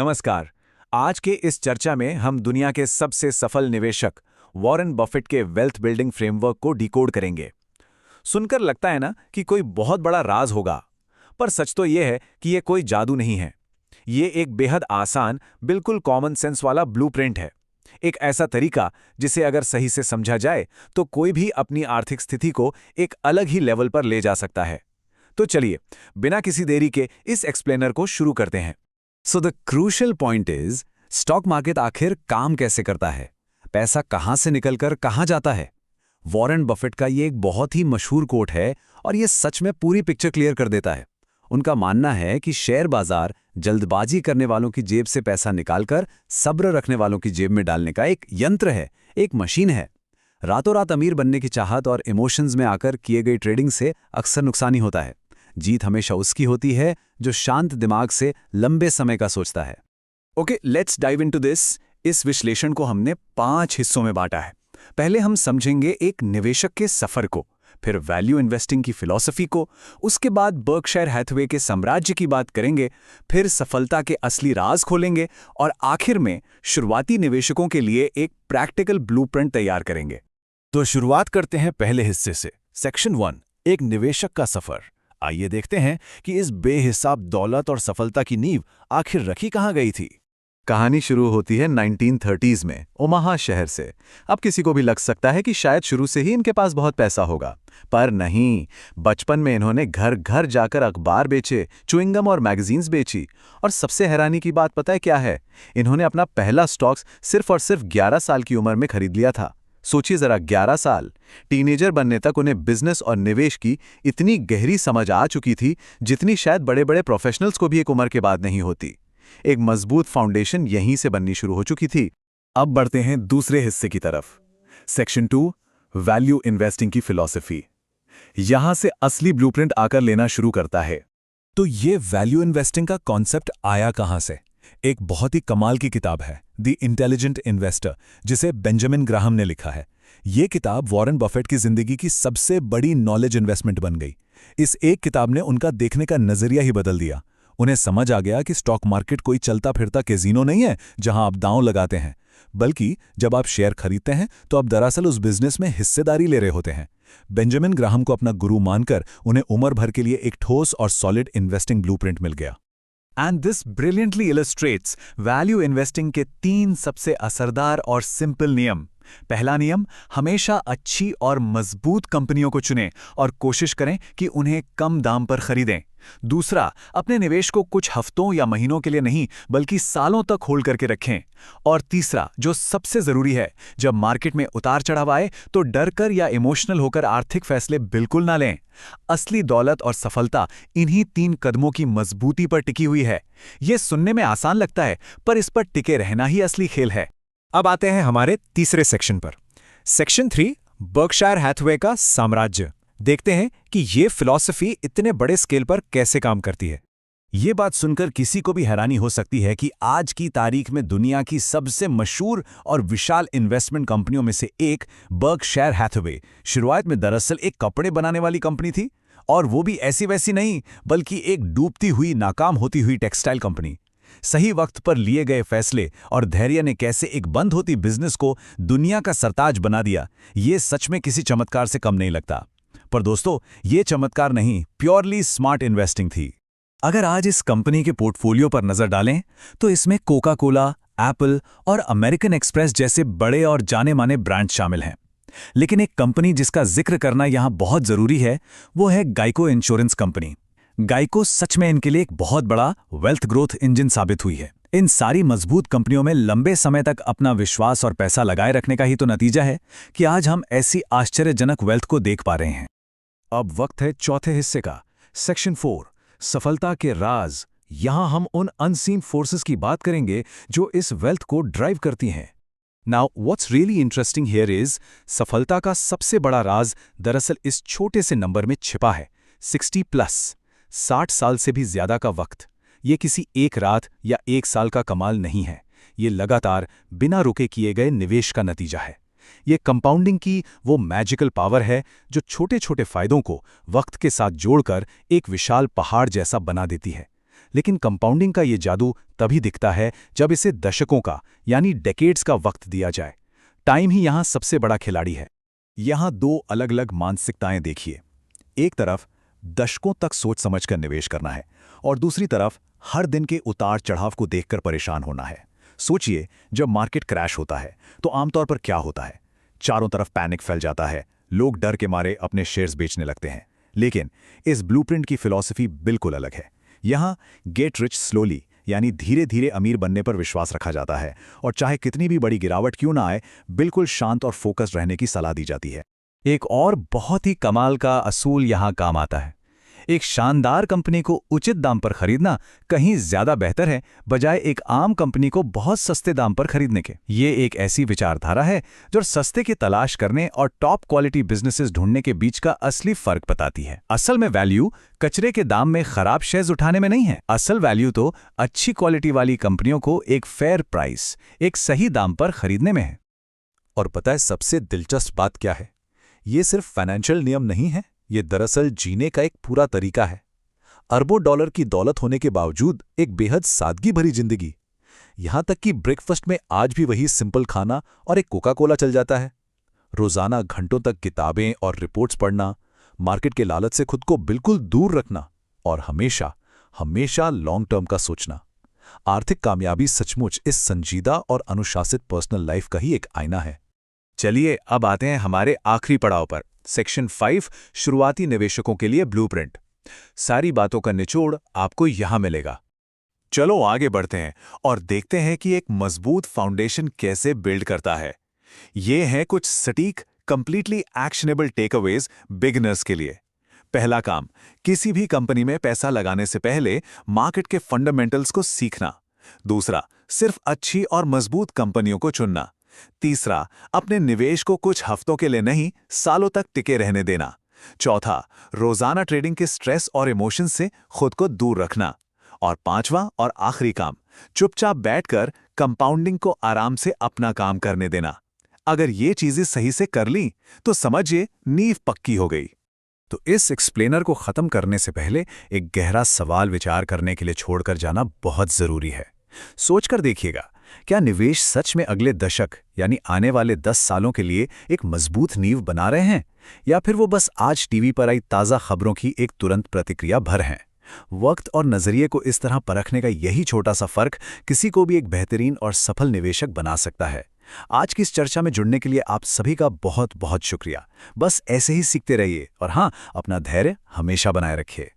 नमस्कार। आज के इस चर्चा में हम दुनिया के सबसे सफल निवेशक वॉरेन बफेट के वेल्थ बिल्डिंग फ्रेमवर्क को डिकोड करेंगे। सुनकर लगता है ना कि कोई बहुत बड़ा राज होगा, पर सच तो यह है कि यह कोई जादू नहीं है। ये एक बेहद आसान, बिल्कुल कॉमन सेंस वाला ब्लूप्रिंट है। एक ऐसा तरीका जिसे अगर सही से समझा जाए तो कोई भी अपनी आर्थिक स्थिति को एक अलग ही लेवल पर ले जा सकता है। तो चलिए, बिना किसी देरी के इस एक्सप्लेनर को शुरू करते हैं। So the crucial point is, stock market आखिर काम कैसे करता है, पैसा कहां से निकलकर कहां जाता है। वॉरेन बफेट का ये एक बहुत ही मशहूर कोट है और ये सच में पूरी पिक्चर क्लियर कर देता है। उनका मानना है कि शेयर बाजार जल्दबाजी करने वालों की जेब से पैसा निकालकर सब्र रखने वालों की जेब में डालने का एक यंत्र है, एक मशीन है। रातों रात अमीर बनने की चाहत और इमोशंस में आकर किए गई ट्रेडिंग से अक्सर नुकसान ही होता है। जीत हमेशा उसकी होती है जो शांत दिमाग से लंबे समय का सोचता है। Okay, let's dive into this. इस विश्लेषण को हमने 5 हिस्सों में बांटा है। पहले हम समझेंगे एक निवेशक के सफर को, फिर वैल्यू इन्वेस्टिंग की फिलॉसफी को, उसके बाद बर्कशायर हैथवे के साम्राज्य की बात करेंगे, फिर सफलता के असली राज खोलेंगे और आखिर में शुरुआती निवेशकों के लिए एक प्रैक्टिकल ब्लूप्रिंट तैयार करेंगे। तो शुरुआत करते हैं पहले हिस्से से, सेक्शन 1, एक निवेशक का सफर। आइए देखते हैं कि इस बेहिसाब दौलत और सफलता की नींव आखिर रखी कहाँ गई थी। कहानी शुरू होती है 1930s में, ओमाहा शहर से। अब किसी को भी लग सकता है कि शायद शुरू से ही इनके पास बहुत पैसा होगा, पर नहीं। बचपन में इन्होंने घर घर जाकर अखबार बेचे, च्युइंगम और मैगजीन्स बेची। और सबसे हैरानी की बात पता है क्या है? इन्होंने अपना पहला स्टॉक्स सिर्फ और सिर्फ 11 साल की उम्र में खरीद लिया था। सोचिए जरा, 11 साल। टीनेजर बनने तक उन्हें बिजनेस और निवेश की इतनी गहरी समझ आ चुकी थी जितनी शायद बड़े बड़े प्रोफेशनल्स को भी एक उम्र के बाद नहीं होती। एक मजबूत फाउंडेशन यहीं से बननी शुरू हो चुकी थी। अब बढ़ते हैं दूसरे हिस्से की तरफ, सेक्शन 2, वैल्यू इन्वेस्टिंग की फिलॉसफी। यहां से असली ब्लूप्रिंट आकर लेना शुरू करता है। तो ये वैल्यू इन्वेस्टिंग का कॉन्सेप्ट आया कहां से? एक बहुत ही कमाल की किताब है, द इंटेलिजेंट इन्वेस्टर, जिसे बेंजामिन ग्राहम ने लिखा है। ये किताब वॉरेन बफेट की जिंदगी की सबसे बड़ी नॉलेज इन्वेस्टमेंट बन गई। इस एक किताब ने उनका देखने का नजरिया ही बदल दिया। उन्हें समझ आ गया कि स्टॉक मार्केट कोई चलता फिरता कैसीनो नहीं है जहां आप दांव लगाते हैं, बल्कि जब आप शेयर खरीदते हैं तो आप दरअसल उस बिजनेस में हिस्सेदारी ले रहे होते हैं। बेंजामिन ग्राहम को अपना गुरु मानकर उन्हें उम्र भर के लिए एक ठोस और सॉलिड इन्वेस्टिंग ब्लूप्रिंट मिल गया। And this brilliantly illustrates value investing के 3 सबसे असरदार और सिंपल नियम। पहला नियम, हमेशा अच्छी और मजबूत कंपनियों को चुनें और कोशिश करें कि उन्हें कम दाम पर खरीदें। दूसरा, अपने निवेश को कुछ हफ्तों या महीनों के लिए नहीं बल्कि सालों तक होल्ड करके रखें। और तीसरा, जो सबसे जरूरी है, जब मार्केट में उतार चढ़ाव आए तो डर कर या इमोशनल होकर आर्थिक फैसले बिल्कुल ना लें। असली दौलत और सफलता इन्हीं 3 कदमों की मजबूती पर टिकी हुई है। यह सुनने में आसान लगता है, पर इस पर टिके रहना ही असली खेल है। अब आते हैं हमारे तीसरे सेक्शन पर, सेक्शन 3, बर्कशायर हैथवे का साम्राज्य। देखते हैं कि ये फिलॉसफी इतने बड़े स्केल पर कैसे काम करती है। ये बात सुनकर किसी को भी हैरानी हो सकती है कि आज की तारीख में दुनिया की सबसे मशहूर और विशाल इन्वेस्टमेंट कंपनियों में से एक बर्कशायर हैथवे शुरुआत में दरअसल एक कपड़े बनाने वाली कंपनी थी, और वो भी ऐसी वैसी नहीं, बल्कि एक डूबती हुई, नाकाम होती हुई टेक्सटाइल कंपनी। सही वक्त पर लिए गए फैसले और धैर्य ने कैसे एक बंद होती बिजनेस को दुनिया का सरताज बना दिया, ये सच में किसी चमत्कार से कम नहीं लगता। पर दोस्तों, ये चमत्कार नहीं, प्योरली स्मार्ट इन्वेस्टिंग थी। अगर आज इस कंपनी के पोर्टफोलियो पर नजर डालें तो इसमें कोका कोला, एप्पल और अमेरिकन एक्सप्रेस जैसे बड़े और जाने माने ब्रांड शामिल हैं। लेकिन एक कंपनी जिसका जिक्र करना यहां बहुत जरूरी है, वो है गाइको इंश्योरेंस कंपनी। गाइको सच में इनके लिए एक बहुत बड़ा वेल्थ ग्रोथ इंजन साबित हुई है। इन सारी मजबूत कंपनियों में लंबे समय तक अपना विश्वास और पैसा लगाए रखने का ही तो नतीजा है कि आज हम ऐसी आश्चर्यजनक वेल्थ को देख पा रहे हैं। अब वक्त है चौथे हिस्से का, सेक्शन 4, सफलता के राज। यहां हम उन अनसीन फोर्सेस की बात करेंगे जो इस वेल्थ को ड्राइव करती हैं। Now what's really interesting here is, सफलता का सबसे बड़ा राज दरअसल इस छोटे से नंबर में छिपा है, 60+, 60 साल से भी ज्यादा का वक्त। ये किसी एक रात या एक साल का कमाल नहीं है, ये लगातार बिना रुके किए गए निवेश का नतीजा है। ये कंपाउंडिंग की वो मैजिकल पावर है जो छोटे छोटे फायदों को वक्त के साथ जोड़कर एक विशाल पहाड़ जैसा बना देती है। लेकिन कंपाउंडिंग का ये जादू तभी दिखता है जब इसे दशकों का यानी डेकेड्स का वक्त दिया जाए। टाइम ही यहाँ सबसे बड़ा खिलाड़ी है। यहाँ दो अलग अलग मानसिकताएं देखिए। एक तरफ दशकों तक सोच समझकर निवेश करना है और दूसरी तरफ हर दिन के उतार चढ़ाव को देखकर परेशान होना है। सोचिए, जब मार्केट क्रैश होता है तो आमतौर पर क्या होता है? चारों तरफ पैनिक फैल जाता है, लोग डर के मारे अपने शेयर्स बेचने लगते हैं। लेकिन इस ब्लूप्रिंट की फिलॉसफी बिल्कुल अलग है। यहाँ गेट रिच स्लोली यानी धीरे धीरे अमीर बनने पर विश्वास रखा जाता है और चाहे कितनी भी बड़ी गिरावट क्यों ना आए, बिल्कुल शांत और फोकस्ड रहने की सलाह दी जाती है। एक और बहुत ही कमाल का असूल यहाँ काम आता है। एक शानदार कंपनी को उचित दाम पर खरीदना कहीं ज्यादा बेहतर है बजाय एक आम कंपनी को बहुत सस्ते दाम पर खरीदने के। ये एक ऐसी विचारधारा है जो सस्ते की तलाश करने और टॉप क्वालिटी बिजनेसेस ढूंढने के बीच का असली फर्क बताती है। असल में वैल्यू कचरे के दाम में खराब शेयर्स उठाने में नहीं है। असल वैल्यू तो अच्छी क्वालिटी वाली कंपनियों को एक फेयर प्राइस, एक सही दाम पर खरीदने में है। और पता है सबसे दिलचस्प बात क्या है? ये सिर्फ फाइनेंशियल नियम नहीं है, ये दरअसल जीने का एक पूरा तरीका है। अरबों डॉलर की दौलत होने के बावजूद एक बेहद सादगी भरी जिंदगी। यहां तक कि ब्रेकफास्ट में आज भी वही सिंपल खाना और एक कोका कोला चल जाता है। रोजाना घंटों तक किताबें और रिपोर्ट्स पढ़ना, मार्केट के लालच से खुद को बिल्कुल दूर रखना और हमेशा हमेशा लॉन्ग टर्म का सोचना। आर्थिक कामयाबी सचमुच इस संजीदा और अनुशासित पर्सनल लाइफ का ही एक आईना है। चलिए अब आते हैं हमारे आखिरी पड़ाव पर, सेक्शन 5, शुरुआती निवेशकों के लिए ब्लूप्रिंट। सारी बातों का निचोड़ आपको यहां मिलेगा। चलो आगे बढ़ते हैं और देखते हैं कि एक मजबूत फाउंडेशन कैसे बिल्ड करता है। ये हैं कुछ सटीक, कंप्लीटली एक्शनेबल टेकअवेज बिगिनर्स के लिए। पहला काम, किसी भी कंपनी में पैसा लगाने से पहले मार्केट के फंडामेंटल्स को सीखना। दूसरा, सिर्फ अच्छी और मजबूत कंपनियों को चुनना। तीसरा, अपने निवेश को कुछ हफ्तों के लिए नहीं, सालों तक टिके रहने देना। चौथा, रोजाना ट्रेडिंग के स्ट्रेस और इमोशन से खुद को दूर रखना। और पांचवा और आखिरी काम, चुपचाप बैठकर कंपाउंडिंग को आराम से अपना काम करने देना। अगर ये चीजें सही से कर ली तो समझिए नींव पक्की हो गई। तो इस एक्सप्लेनर को खत्म करने से पहले एक गहरा सवाल विचार करने के लिए छोड़कर जाना बहुत जरूरी है। सोचकर देखिएगा, क्या निवेश सच में अगले दशक यानी आने वाले 10 सालों के लिए एक मजबूत नींव बना रहे हैं, या फिर वो बस आज टीवी पर आई ताज़ा खबरों की एक तुरंत प्रतिक्रिया भर हैं? वक्त और नजरिए को इस तरह परखने का यही छोटा सा फर्क किसी को भी एक बेहतरीन और सफल निवेशक बना सकता है। आज की इस चर्चा में जुड़ने के लिए आप सभी का बहुत बहुत शुक्रिया। बस ऐसे ही सीखते रहिए और हाँ, अपना धैर्य हमेशा बनाए रखिए।